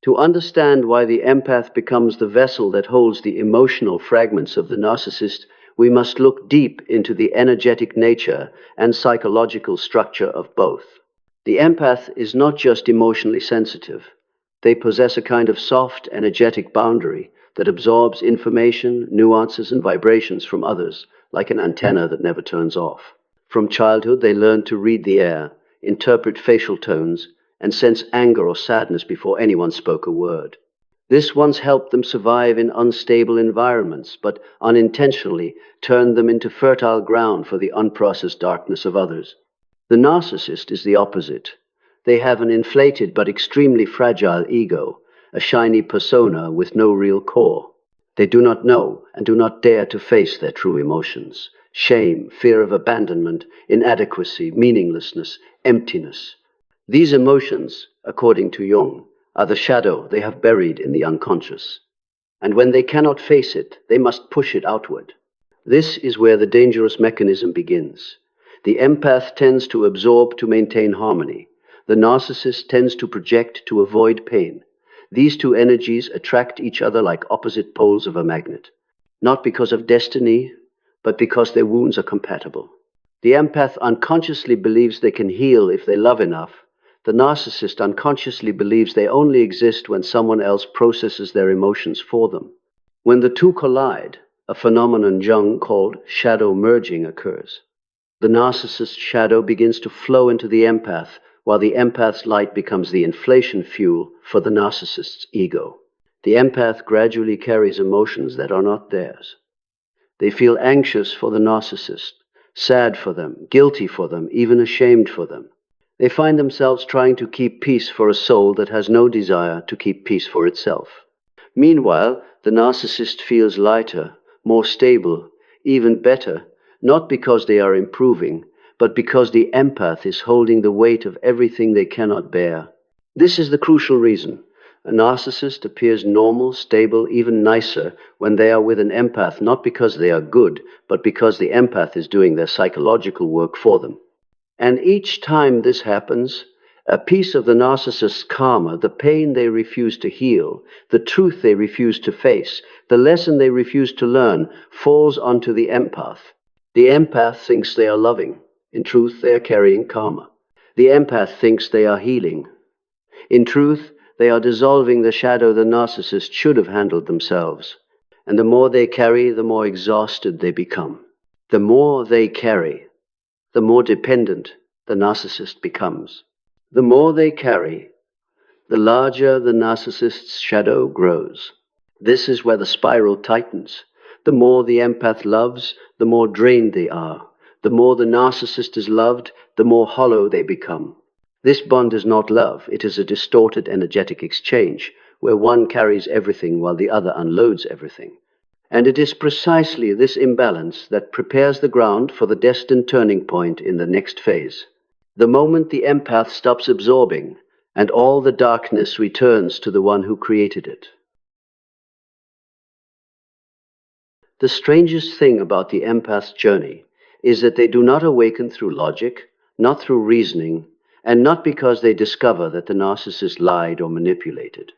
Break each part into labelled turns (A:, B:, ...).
A: To understand why the empath becomes the vessel that holds the emotional fragments of the narcissist, we must look deep into the energetic nature and psychological structure of both. The empath is not just emotionally sensitive. They possess a kind of soft, energetic boundary that absorbs information, nuances, and vibrations from others, like an antenna that never turns off. From childhood, they learn to read the air, interpret facial tones, and sense anger or sadness before anyone spoke a word. This once helped them survive in unstable environments, but unintentionally turned them into fertile ground for the unprocessed darkness of others. The narcissist is the opposite. They have an inflated but extremely fragile ego, a shiny persona with no real core. They do not know and do not dare to face their true emotions: shame, fear of abandonment, inadequacy, meaninglessness, emptiness. These emotions, according to Jung, are the shadow they have buried in the unconscious. And when they cannot face it, they must push it outward. This is where the dangerous mechanism begins. The empath tends to absorb to maintain harmony. The narcissist tends to project to avoid pain. These two energies attract each other like opposite poles of a magnet, not because of destiny, but because their wounds are compatible. The empath unconsciously believes they can heal if they love enough. The narcissist unconsciously believes they only exist when someone else processes their emotions for them. When the two collide, a phenomenon Jung called shadow merging occurs. The narcissist's shadow begins to flow into the empath, while the empath's light becomes the inflation fuel for the narcissist's ego. The empath gradually carries emotions that are not theirs. They feel anxious for the narcissist, sad for them, guilty for them, even ashamed for them. They find themselves trying to keep peace for a soul that has no desire to keep peace for itself. Meanwhile, the narcissist feels lighter, more stable, even better, not because they are improving, but because the empath is holding the weight of everything they cannot bear. This is the crucial reason. A narcissist appears normal, stable, even nicer when they are with an empath, not because they are good, but because the empath is doing their psychological work for them. And each time this happens, a piece of the narcissist's karma, the pain they refuse to heal, the truth they refuse to face, the lesson they refuse to learn, falls onto the empath. The empath thinks they are loving. In truth, they are carrying karma. The empath thinks they are healing. In truth, they are dissolving the shadow the narcissist should have handled themselves. And the more they carry, the more exhausted they become. The more they carry, the more dependent the narcissist becomes. The more they carry, the larger the narcissist's shadow grows. This is where the spiral tightens. The more the empath loves, the more drained they are. The more the narcissist is loved, the more hollow they become. This bond is not love. It is a distorted energetic exchange, where one carries everything while the other unloads everything. And it is precisely this imbalance that prepares the ground for the destined turning point in the next phase. The moment the empath stops absorbing, and all the darkness returns to the one who created it. The strangest thing about the empath's journey is that they do not awaken through logic, not through reasoning, and not because they discover that the narcissist lied or manipulated.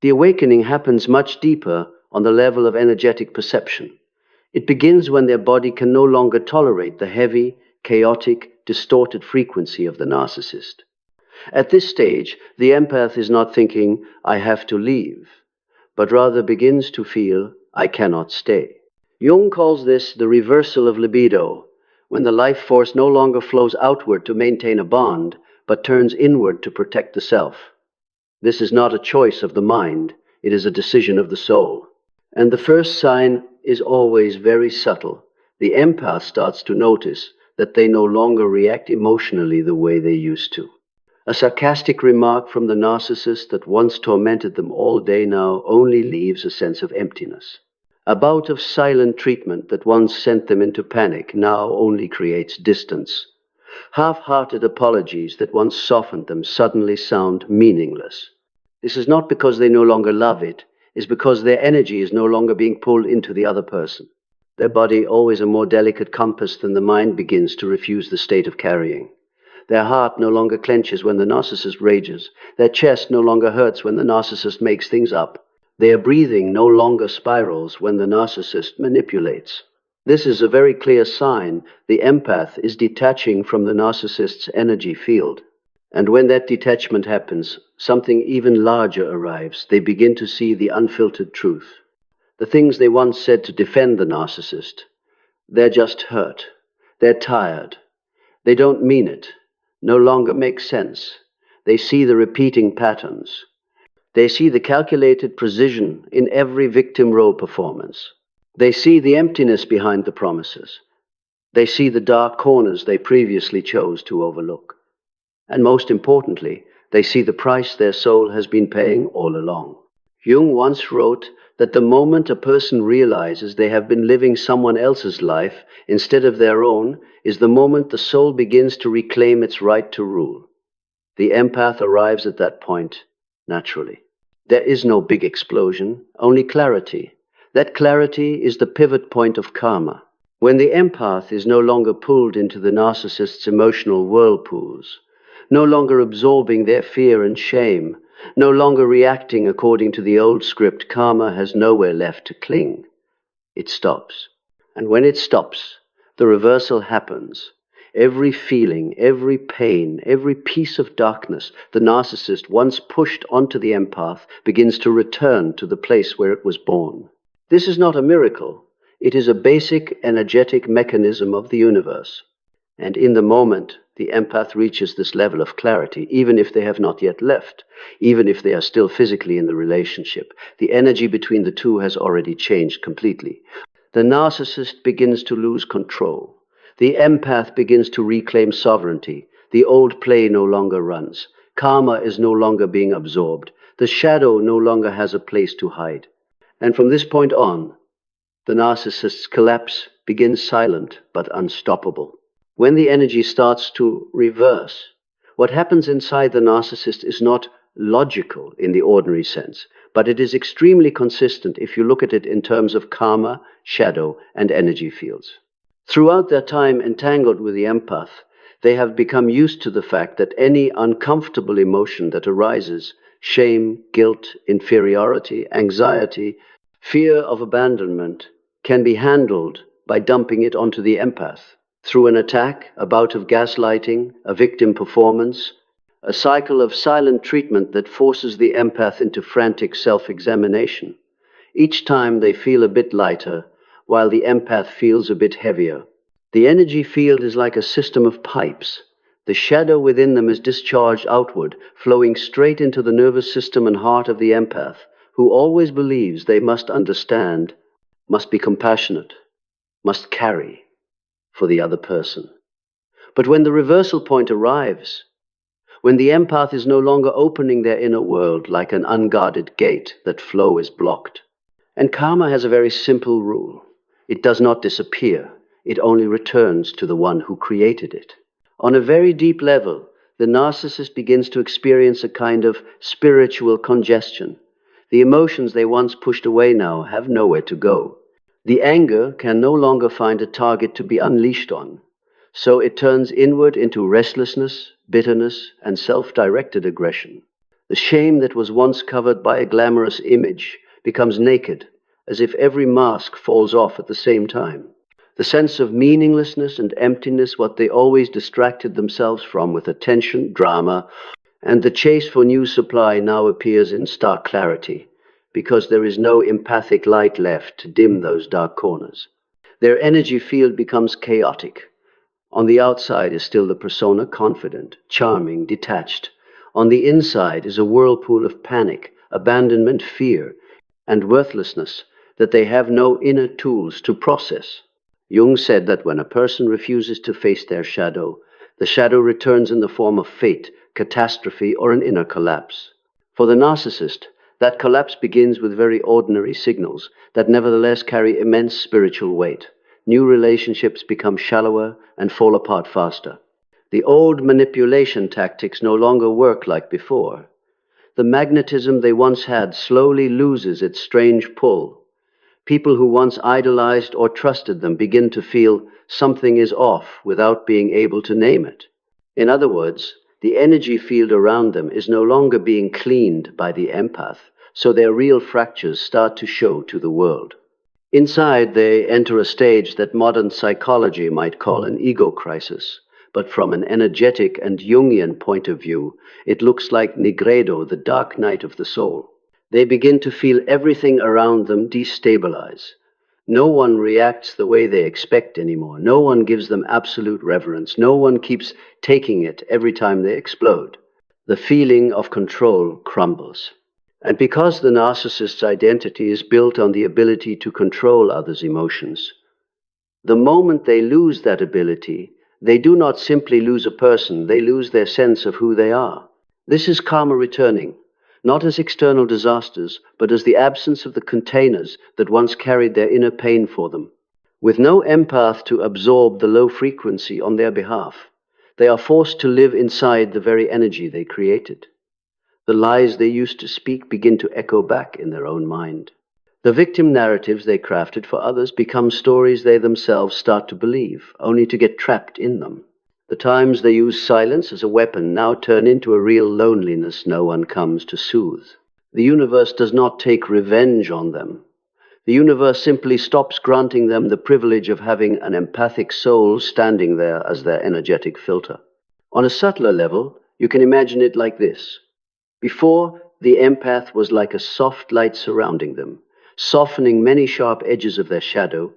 A: The awakening happens much deeper on the level of energetic perception. It begins when their body can no longer tolerate the heavy, chaotic, distorted frequency of the narcissist. At this stage, the empath is not thinking, "I have to leave," but rather begins to feel, "I cannot stay." Jung calls this the reversal of libido, when the life force no longer flows outward to maintain a bond, but turns inward to protect the self. This is not a choice of the mind, it is a decision of the soul. And the first sign is always very subtle. The empath starts to notice that they no longer react emotionally the way they used to. A sarcastic remark from the narcissist that once tormented them all day now only leaves a sense of emptiness. A bout of silent treatment that once sent them into panic now only creates distance. Half-hearted apologies that once softened them suddenly sound meaningless. This is not because they no longer love it, it's because their energy is no longer being pulled into the other person. Their body, always a more delicate compass than the mind, begins to refuse the state of carrying. Their heart no longer clenches when the narcissist rages. Their chest no longer hurts when the narcissist makes things up. Their breathing no longer spirals when the narcissist manipulates. This is a very clear sign the empath is detaching from the narcissist's energy field. And when that detachment happens, something even larger arrives. They begin to see the unfiltered truth. The things they once said to defend the narcissist, they're just hurt. They're tired. They don't mean it. No longer make sense. They see the repeating patterns. They see the calculated precision in every victim role performance. They see the emptiness behind the promises. They see the dark corners they previously chose to overlook. And most importantly, they see the price their soul has been paying all along. Jung once wrote that the moment a person realizes they have been living someone else's life instead of their own is the moment the soul begins to reclaim its right to rule. The empath arrives at that point naturally. There is no big explosion, only clarity. That clarity is the pivot point of karma. When the empath is no longer pulled into the narcissist's emotional whirlpools, no longer absorbing their fear and shame, no longer reacting according to the old script, karma has nowhere left to cling. It stops. And when it stops, the reversal happens. Every feeling, every pain, every piece of darkness the narcissist once pushed onto the empath begins to return to the place where it was born. This is not a miracle. It is a basic energetic mechanism of the universe. And in the moment, the empath reaches this level of clarity, even if they have not yet left, even if they are still physically in the relationship, the energy between the two has already changed completely. The narcissist begins to lose control. The empath begins to reclaim sovereignty. The old play no longer runs. Karma is no longer being absorbed. The shadow no longer has a place to hide. And from this point on, the narcissist's collapse begins silent but unstoppable. When the energy starts to reverse, what happens inside the narcissist is not logical in the ordinary sense, but it is extremely consistent if you look at it in terms of karma, shadow, and energy fields. Throughout their time entangled with the empath, they have become used to the fact that any uncomfortable emotion that arises, shame, guilt, inferiority, anxiety, fear of abandonment, can be handled by dumping it onto the empath. Through an attack, a bout of gaslighting, a victim performance, a cycle of silent treatment that forces the empath into frantic self-examination. Each time they feel a bit lighter, while the empath feels a bit heavier. The energy field is like a system of pipes. The shadow within them is discharged outward, flowing straight into the nervous system and heart of the empath, who always believes they must understand, must be compassionate, must carry for the other person. But when the reversal point arrives, when the empath is no longer opening their inner world like an unguarded gate, that flow is blocked. And karma has a very simple rule. It does not disappear. It only returns to the one who created it. On a very deep level, the narcissist begins to experience a kind of spiritual congestion. The emotions they once pushed away now have nowhere to go. The anger can no longer find a target to be unleashed on, so it turns inward into restlessness, bitterness, and self-directed aggression. The shame that was once covered by a glamorous image becomes naked, as if every mask falls off at the same time. The sense of meaninglessness and emptiness, what they always distracted themselves from with attention, drama, and the chase for new supply now appears in stark clarity, because there is no empathic light left to dim those dark corners. Their energy field becomes chaotic. On the outside is still the persona confident, charming, detached. On the inside is a whirlpool of panic, abandonment, fear, and worthlessness that they have no inner tools to process. Jung said that when a person refuses to face their shadow, the shadow returns in the form of fate, catastrophe, or an inner collapse. For the narcissist, that collapse begins with very ordinary signals that nevertheless carry immense spiritual weight. New relationships become shallower and fall apart faster. The old manipulation tactics no longer work like before. The magnetism they once had slowly loses its strange pull. People who once idolized or trusted them begin to feel something is off without being able to name it. In other words, the energy field around them is no longer being cleaned by the empath, so their real fractures start to show to the world. Inside, they enter a stage that modern psychology might call an ego crisis, but from an energetic and Jungian point of view, it looks like Nigredo, the dark night of the soul. They begin to feel everything around them destabilize. No one reacts the way they expect anymore. No one gives them absolute reverence. No one keeps taking it every time they explode. The feeling of control crumbles. And because the narcissist's identity is built on the ability to control others' emotions, the moment they lose that ability, they do not simply lose a person, they lose their sense of who they are. This is karma returning, not as external disasters, but as the absence of the containers that once carried their inner pain for them. With no empath to absorb the low frequency on their behalf, they are forced to live inside the very energy they created. The lies they used to speak begin to echo back in their own mind. The victim narratives they crafted for others become stories they themselves start to believe, only to get trapped in them. The times they use silence as a weapon now turn into a real loneliness no one comes to soothe. The universe does not take revenge on them. The universe simply stops granting them the privilege of having an empathic soul standing there as their energetic filter. On a subtler level, you can imagine it like this. Before, the empath was like a soft light surrounding them, softening many sharp edges of their shadow,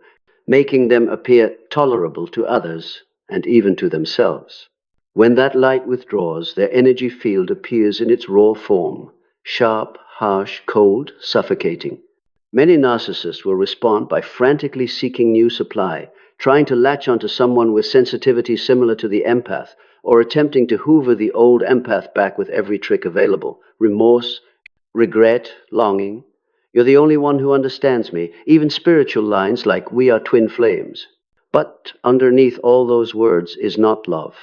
A: making them appear tolerable to others and even to themselves. When that light withdraws, their energy field appears in its raw form, sharp, harsh, cold, suffocating. Many narcissists will respond by frantically seeking new supply, trying to latch onto someone with sensitivity similar to the empath, or attempting to hoover the old empath back with every trick available. Remorse, regret, longing. You're the only one who understands me. Even spiritual lines like, "We are twin flames." But underneath all those words is not love.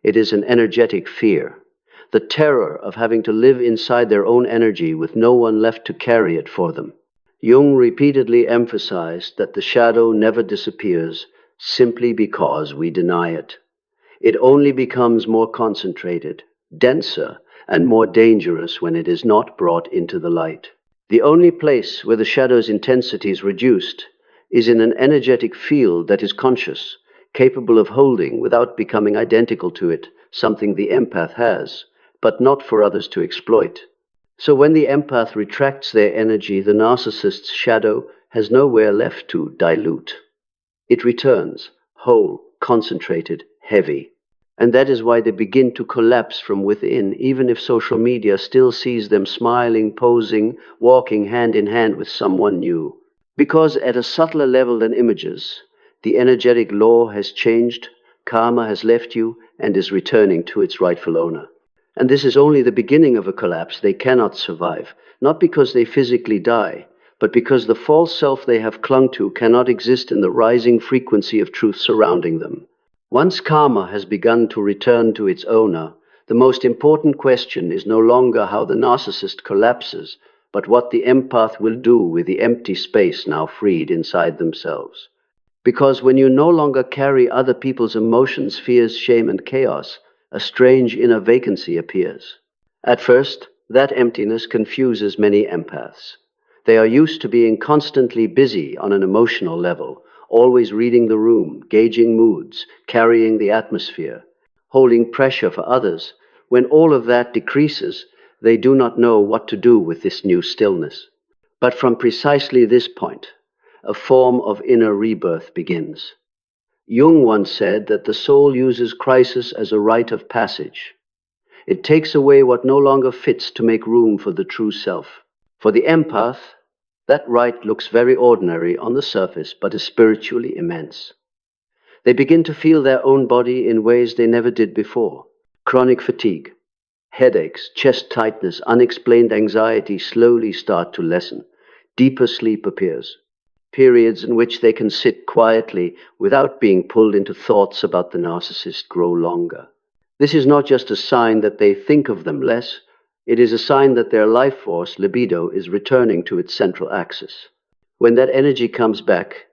A: It is an energetic fear. The terror of having to live inside their own energy with no one left to carry it for them. Jung repeatedly emphasized that the shadow never disappears simply because we deny it. It only becomes more concentrated, denser, and more dangerous when it is not brought into the light. The only place where the shadow's intensity is reduced is in an energetic field that is conscious, capable of holding, without becoming identical to it, something the empath has, but not for others to exploit. So when the empath retracts their energy, the narcissist's shadow has nowhere left to dilute. It returns, whole, concentrated, heavy. And that is why they begin to collapse from within, even if social media still sees them smiling, posing, walking hand in hand with someone new. Because at a subtler level than images, the energetic law has changed, karma has left you, and is returning to its rightful owner. And this is only the beginning of a collapse they cannot survive, not because they physically die, but because the false self they have clung to cannot exist in the rising frequency of truth surrounding them. Once karma has begun to return to its owner, the most important question is no longer how the narcissist collapses, but what the empath will do with the empty space now freed inside themselves. Because when you no longer carry other people's emotions, fears, shame, and chaos, a strange inner vacancy appears. At first, that emptiness confuses many empaths. They are used to being constantly busy on an emotional level, always reading the room, gauging moods, carrying the atmosphere, holding pressure for others. When all of that decreases, they do not know what to do with this new stillness. But from precisely this point, a form of inner rebirth begins. Jung once said that the soul uses crisis as a rite of passage. It takes away what no longer fits to make room for the true self. For the empath, that rite looks very ordinary on the surface, but is spiritually immense. They begin to feel their own body in ways they never did before. Chronic fatigue, headaches, chest tightness, unexplained anxiety slowly start to lessen. Deeper sleep appears. Periods in which they can sit quietly without being pulled into thoughts about the narcissist grow longer. This is not just a sign that they think of them less, it is a sign that their life force, libido, is returning to its central axis. When that energy comes back,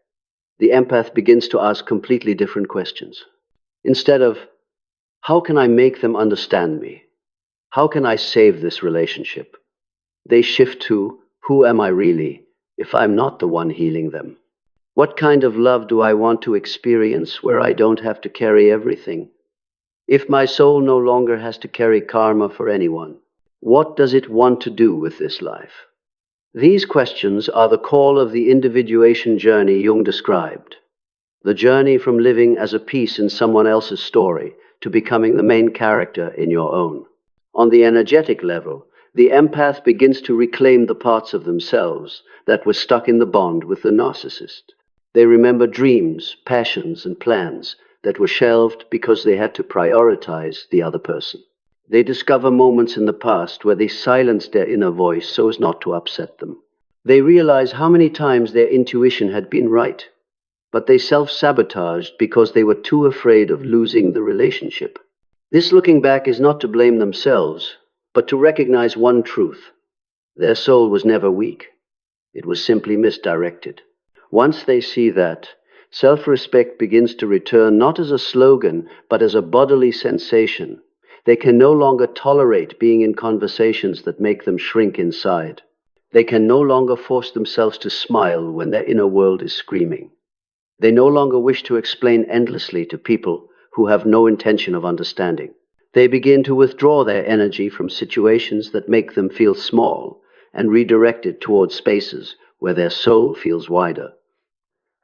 A: the empath begins to ask completely different questions. Instead of, How can I make them understand me? How can I save this relationship? They shift to, who am I really, if I'm not the one healing them? What kind of love do I want to experience where I don't have to carry everything? If my soul no longer has to carry karma for anyone, what does it want to do with this life? These questions are the call of the individuation journey Jung described. The journey from living as a piece in someone else's story to becoming the main character in your own. On the energetic level, the empath begins to reclaim the parts of themselves that were stuck in the bond with the narcissist. They remember dreams, passions, and plans that were shelved because they had to prioritize the other person. They discover moments in the past where they silenced their inner voice so as not to upset them. They realize how many times their intuition had been right, but they self-sabotaged because they were too afraid of losing the relationship. This looking back is not to blame themselves, but to recognize one truth. Their soul was never weak. It was simply misdirected. Once they see that, self-respect begins to return not as a slogan, but as a bodily sensation. They can no longer tolerate being in conversations that make them shrink inside. They can no longer force themselves to smile when their inner world is screaming. They no longer wish to explain endlessly to people who have no intention of understanding. They begin to withdraw their energy from situations that make them feel small and redirect it towards spaces where their soul feels wider.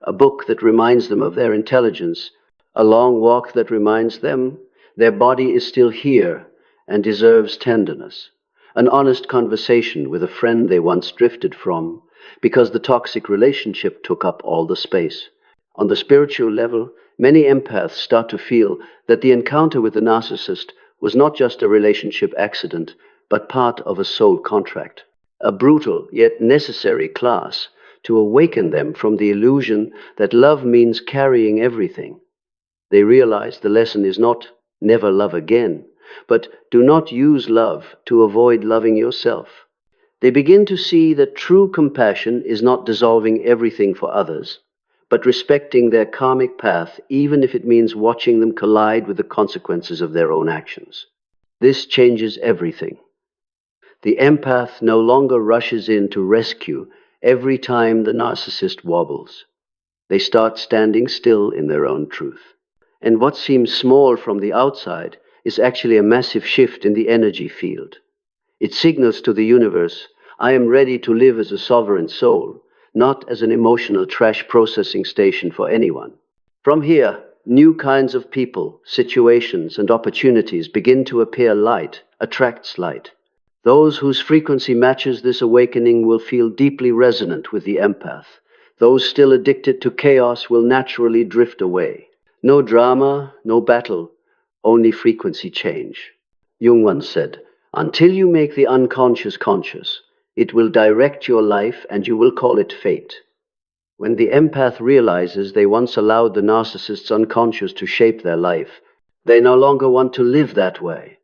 A: A book that reminds them of their intelligence, a long walk that reminds them their body is still here and deserves tenderness, an honest conversation with a friend they once drifted from because the toxic relationship took up all the space. On the spiritual level, many empaths start to feel that the encounter with the narcissist was not just a relationship accident, but part of a soul contract, a brutal yet necessary class to awaken them from the illusion that love means carrying everything. They realize the lesson is not never love again, but do not use love to avoid loving yourself. They begin to see that true compassion is not dissolving everything for others, but respecting their karmic path even if it means watching them collide with the consequences of their own actions. This changes everything. The empath no longer rushes in to rescue every time the narcissist wobbles. They start standing still in their own truth. And what seems small from the outside is actually a massive shift in the energy field. It signals to the universe, I am ready to live as a sovereign soul, not as an emotional trash processing station for anyone. From here, new kinds of people, situations, and opportunities begin to appear. Light attracts light. Those whose frequency matches this awakening will feel deeply resonant with the empath. Those still addicted to chaos will naturally drift away. No drama, no battle, only frequency change. Jung once said, until you make the unconscious conscious, it will direct your life and you will call it fate. When the empath realizes they once allowed the narcissist's unconscious to shape their life, they no longer want to live that way.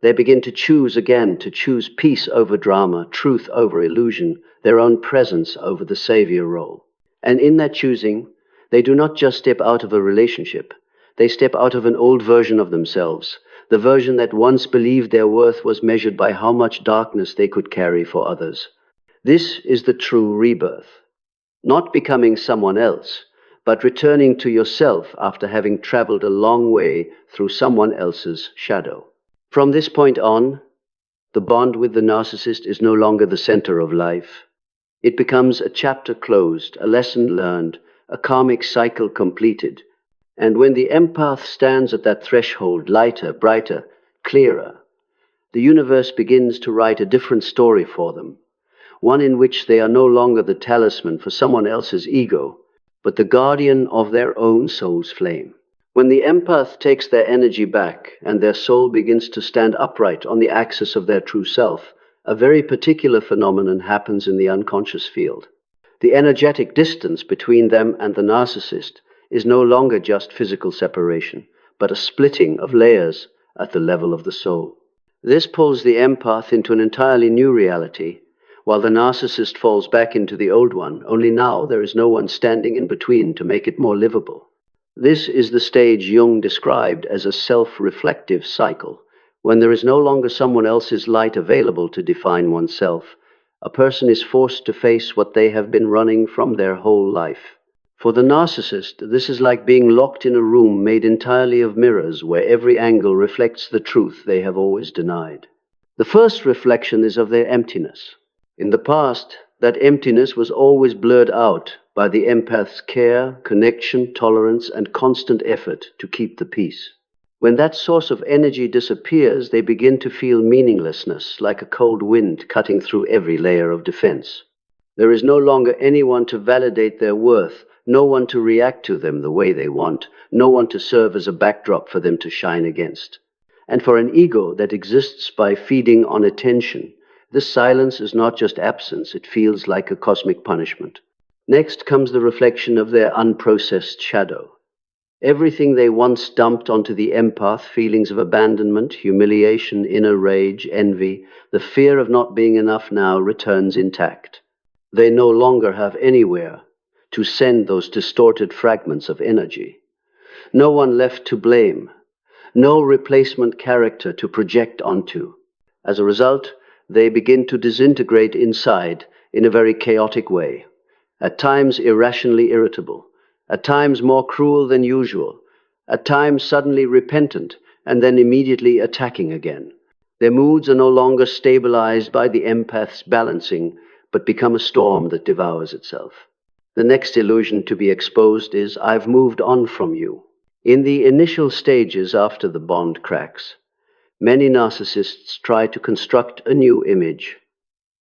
A: They begin to choose again, to choose peace over drama, truth over illusion, their own presence over the savior role. And in that choosing, they do not just step out of a relationship, they step out of an old version of themselves, the version that once believed their worth was measured by how much darkness they could carry for others. This is the true rebirth. Not becoming someone else, but returning to yourself after having traveled a long way through someone else's shadow. From this point on, the bond with the narcissist is no longer the center of life. It becomes a chapter closed, a lesson learned, a karmic cycle completed. And when the empath stands at that threshold, lighter, brighter, clearer, the universe begins to write a different story for them, one in which they are no longer the talisman for someone else's ego, but the guardian of their own soul's flame. When the empath takes their energy back and their soul begins to stand upright on the axis of their true self, a very particular phenomenon happens in the unconscious field. The energetic distance between them and the narcissist is no longer just physical separation, but a splitting of layers at the level of the soul. This pulls the empath into an entirely new reality, while the narcissist falls back into the old one, only now there is no one standing in between to make it more livable. This is the stage Jung described as a self-reflective cycle, when there is no longer someone else's light available to define oneself. A person is forced to face what they have been running from their whole life. For the narcissist, this is like being locked in a room made entirely of mirrors where every angle reflects the truth they have always denied. The first reflection is of their emptiness. In the past, that emptiness was always blurred out by the empath's care, connection, tolerance, and constant effort to keep the peace. When that source of energy disappears, they begin to feel meaninglessness, like a cold wind cutting through every layer of defense. There is no longer anyone to validate their worth, no one to react to them the way they want, no one to serve as a backdrop for them to shine against. And for an ego that exists by feeding on attention, this silence is not just absence, it feels like a cosmic punishment. Next comes the reflection of their unprocessed shadow. Everything they once dumped onto the empath, feelings of abandonment, humiliation, inner rage, envy, the fear of not being enough now, returns intact. They no longer have anywhere to send those distorted fragments of energy. No one left to blame, no replacement character to project onto. As a result, they begin to disintegrate inside in a very chaotic way, at times irrationally irritable, at times more cruel than usual, at times suddenly repentant and then immediately attacking again. Their moods are no longer stabilized by the empath's balancing, but become a storm that devours itself. The next illusion to be exposed is, I've moved on from you. In the initial stages after the bond cracks, many narcissists try to construct a new image,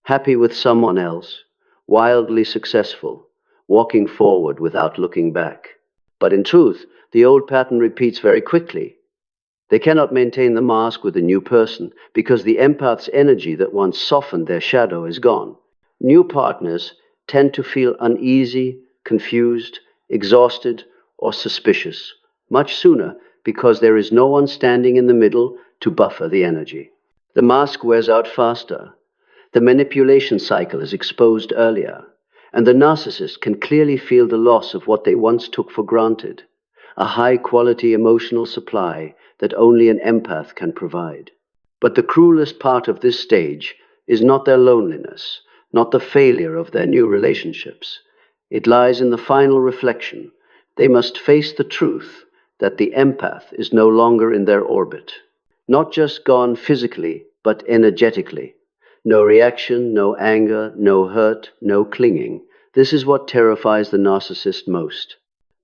A: happy with someone else, wildly successful, walking forward without looking back. But in truth, the old pattern repeats very quickly. They cannot maintain the mask with a new person because the empath's energy that once softened their shadow is gone. New partners tend to feel uneasy, confused, exhausted, or suspicious much sooner because there is no one standing in the middle to buffer the energy. The mask wears out faster. The manipulation cycle is exposed earlier, and the narcissist can clearly feel the loss of what they once took for granted, a high-quality emotional supply that only an empath can provide. But the cruelest part of this stage is not their loneliness, not the failure of their new relationships. It lies in the final reflection. They must face the truth that the empath is no longer in their orbit, not just gone physically, but energetically. No reaction, no anger, no hurt, no clinging. This is what terrifies the narcissist most,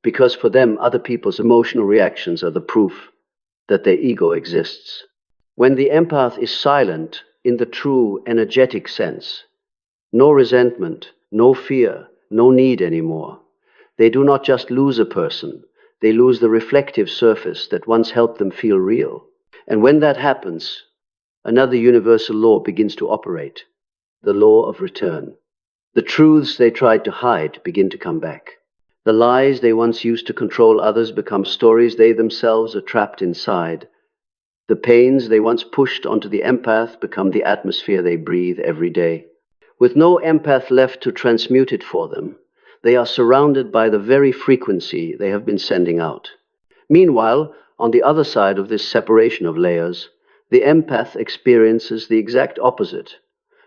A: because for them, other people's emotional reactions are the proof that their ego exists. When the empath is silent in the true energetic sense, no resentment, no fear, no need anymore. They do not just lose a person, they lose the reflective surface that once helped them feel real. And when that happens, another universal law begins to operate, the law of return. The truths they tried to hide begin to come back. The lies they once used to control others become stories they themselves are trapped inside. The pains they once pushed onto the empath become the atmosphere they breathe every day. With no empath left to transmute it for them, they are surrounded by the very frequency they have been sending out. Meanwhile, on the other side of this separation of layers, the empath experiences the exact opposite,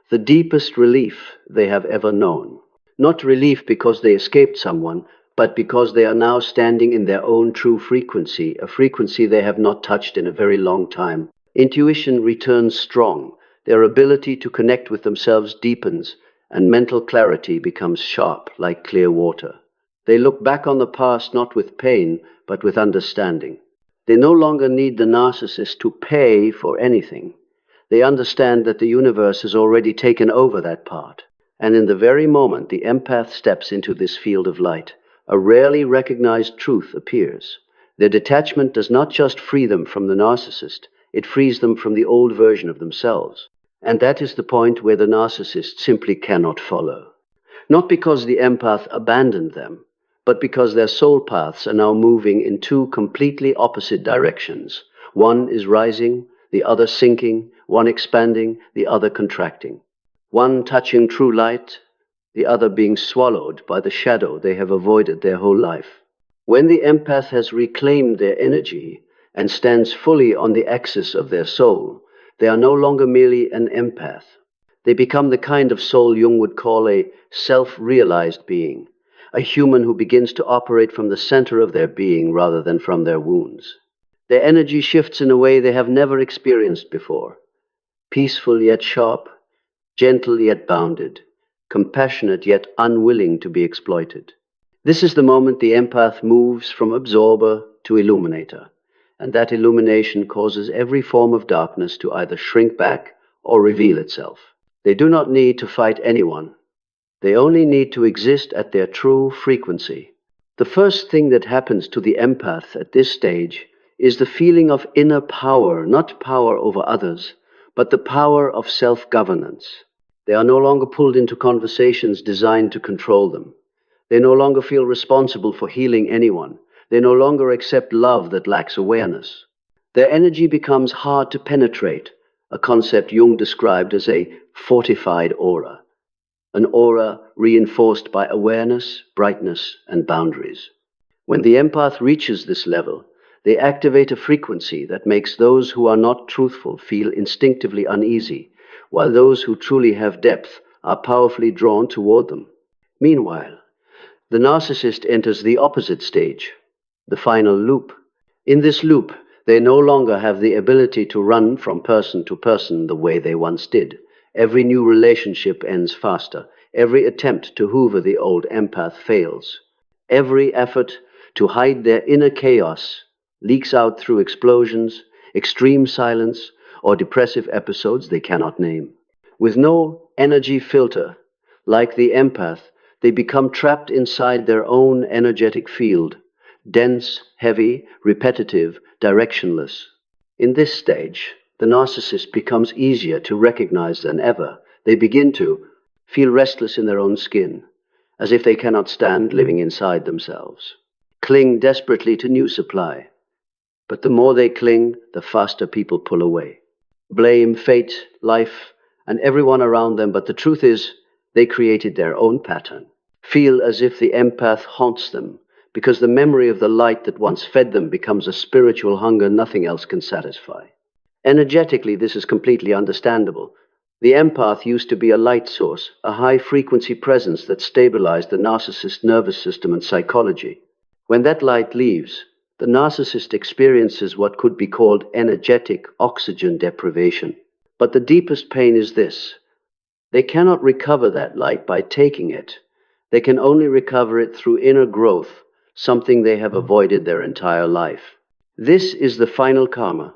A: the deepest relief they have ever known. Not relief because they escaped someone, but because they are now standing in their own true frequency, a frequency they have not touched in a very long time. Intuition returns strong, their ability to connect with themselves deepens, and mental clarity becomes sharp like clear water. They look back on the past not with pain, but with understanding. They no longer need the narcissist to pay for anything. They understand that the universe has already taken over that part. And in the very moment the empath steps into this field of light, a rarely recognized truth appears. Their detachment does not just free them from the narcissist, it frees them from the old version of themselves. And that is the point where the narcissist simply cannot follow. Not because the empath abandoned them, but because their soul paths are now moving in two completely opposite directions. One is rising, the other sinking, one expanding, the other contracting. One touching true light, the other being swallowed by the shadow they have avoided their whole life. When the empath has reclaimed their energy and stands fully on the axis of their soul, they are no longer merely an empath. They become the kind of soul Jung would call a self-realized being, a human who begins to operate from the center of their being rather than from their wounds. Their energy shifts in a way they have never experienced before, peaceful yet sharp, gentle yet bounded, compassionate yet unwilling to be exploited. This is the moment the empath moves from absorber to illuminator, and that illumination causes every form of darkness to either shrink back or reveal itself. They do not need to fight anyone. They only need to exist at their true frequency. The first thing that happens to the empath at this stage is the feeling of inner power, not power over others, but the power of self-governance. They are no longer pulled into conversations designed to control them. They no longer feel responsible for healing anyone. They no longer accept love that lacks awareness. Their energy becomes hard to penetrate, a concept Jung described as a fortified aura, an aura reinforced by awareness, brightness, and boundaries. When the empath reaches this level, they activate a frequency that makes those who are not truthful feel instinctively uneasy, while those who truly have depth are powerfully drawn toward them. Meanwhile, the narcissist enters the opposite stage, the final loop. In this loop, they no longer have the ability to run from person to person the way they once did. Every new relationship ends faster. Every attempt to hoover the old empath fails. Every effort to hide their inner chaos leaks out through explosions, extreme silence, or depressive episodes they cannot name. With no energy filter, like the empath, they become trapped inside their own energetic field, dense, heavy, repetitive, directionless. In this stage, the narcissist becomes easier to recognize than ever. They begin to feel restless in their own skin, as if they cannot stand living inside themselves. Cling desperately to new supply. But the more they cling, the faster people pull away. Blame fate, life, and everyone around them, but the truth is, they created their own pattern. Feel as if the empath haunts them, because the memory of the light that once fed them becomes a spiritual hunger nothing else can satisfy. Energetically, this is completely understandable. The empath used to be a light source, a high-frequency presence that stabilized the narcissist's nervous system and psychology. When that light leaves, the narcissist experiences what could be called energetic oxygen deprivation. But the deepest pain is this: they cannot recover that light by taking it. They can only recover it through inner growth, something they have avoided their entire life. This is the final karma.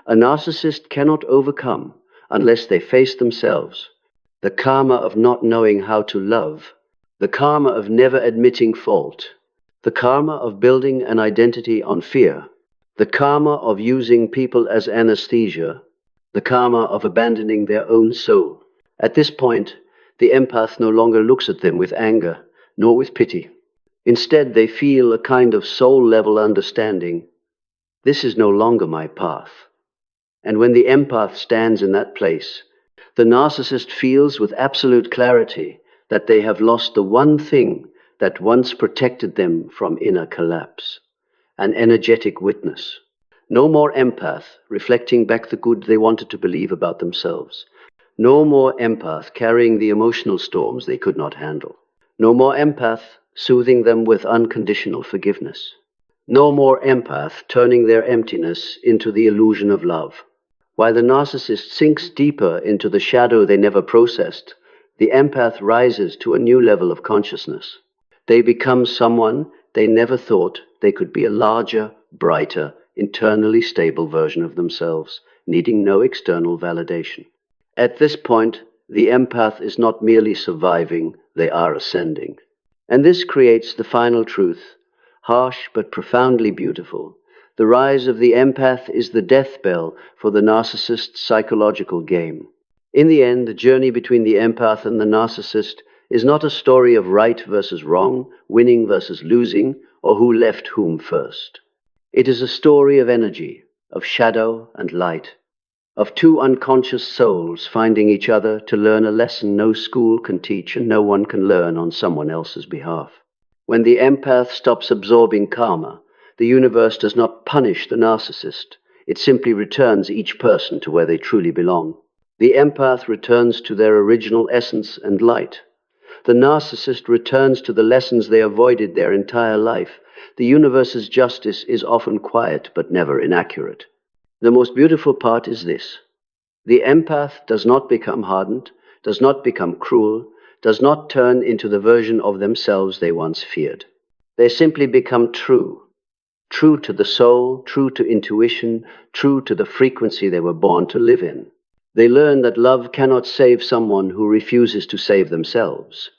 A: A narcissist cannot overcome unless they face themselves. The karma of not knowing how to love, the karma of never admitting fault, the karma of building an identity on fear, the karma of using people as anesthesia, the karma of abandoning their own soul. At this point, the empath no longer looks at them with anger, nor with pity. Instead, they feel a kind of soul-level understanding. This is no longer my path. And when the empath stands in that place, the narcissist feels with absolute clarity that they have lost the one thing that once protected them from inner collapse, an energetic witness. No more empath reflecting back the good they wanted to believe about themselves. No more empath carrying the emotional storms they could not handle. No more empath soothing them with unconditional forgiveness. No more empath turning their emptiness into the illusion of love. While the narcissist sinks deeper into the shadow they never processed, the empath rises to a new level of consciousness. They become someone they never thought they could be, a larger, brighter, internally stable version of themselves, needing no external validation. At this point, the empath is not merely surviving, they are ascending. And this creates the final truth, harsh but profoundly beautiful. The rise of the empath is the death bell for the narcissist's psychological game. In the end, the journey between the empath and the narcissist is not a story of right versus wrong, winning versus losing, or who left whom first. It is a story of energy, of shadow and light, of two unconscious souls finding each other to learn a lesson no school can teach and no one can learn on someone else's behalf. When the empath stops absorbing karma, the universe does not punish the narcissist. It simply returns each person to where they truly belong. The empath returns to their original essence and light. The narcissist returns to the lessons they avoided their entire life. The universe's justice is often quiet but never inaccurate. The most beautiful part is this: the empath does not become hardened, does not become cruel, does not turn into the version of themselves they once feared. They simply become true. True to the soul, true to intuition, true to the frequency they were born to live in. They learn that love cannot save someone who refuses to save themselves.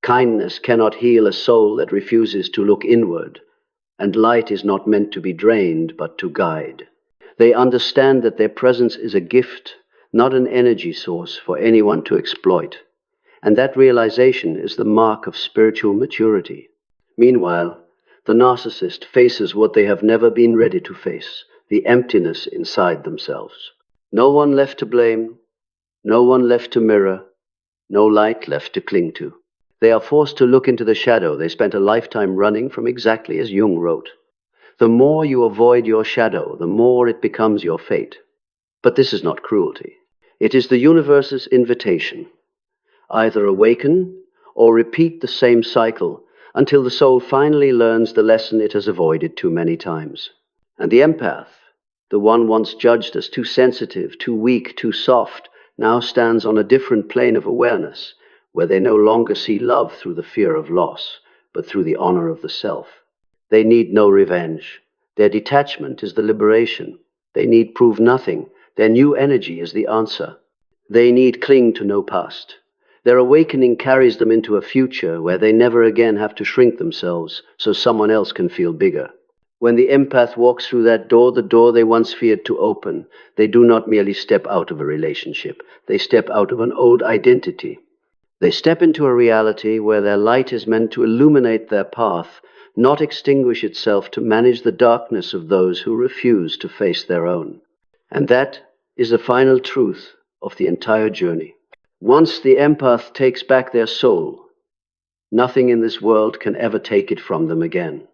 A: Kindness cannot heal a soul that refuses to look inward. And light is not meant to be drained, but to guide. They understand that their presence is a gift, not an energy source for anyone to exploit. And that realization is the mark of spiritual maturity. Meanwhile, the narcissist faces what they have never been ready to face: the emptiness inside themselves. No one left to blame, no one left to mirror, no light left to cling to. They are forced to look into the shadow they spent a lifetime running from, exactly as Jung wrote. The more you avoid your shadow, the more it becomes your fate. But this is not cruelty. It is the universe's invitation. Either awaken or repeat the same cycle until the soul finally learns the lesson it has avoided too many times. And the empath, the one once judged as too sensitive, too weak, too soft, now stands on a different plane of awareness, where they no longer see love through the fear of loss, but through the honor of the self. They need no revenge. Their detachment is the liberation. They need prove nothing. Their new energy is the answer. They need cling to no past. Their awakening carries them into a future where they never again have to shrink themselves so someone else can feel bigger. When the empath walks through that door, the door they once feared to open, they do not merely step out of a relationship. They step out of an old identity. They step into a reality where their light is meant to illuminate their path, not extinguish itself to manage the darkness of those who refuse to face their own. And that is the final truth of the entire journey. Once the empath takes back their soul, nothing in this world can ever take it from them again.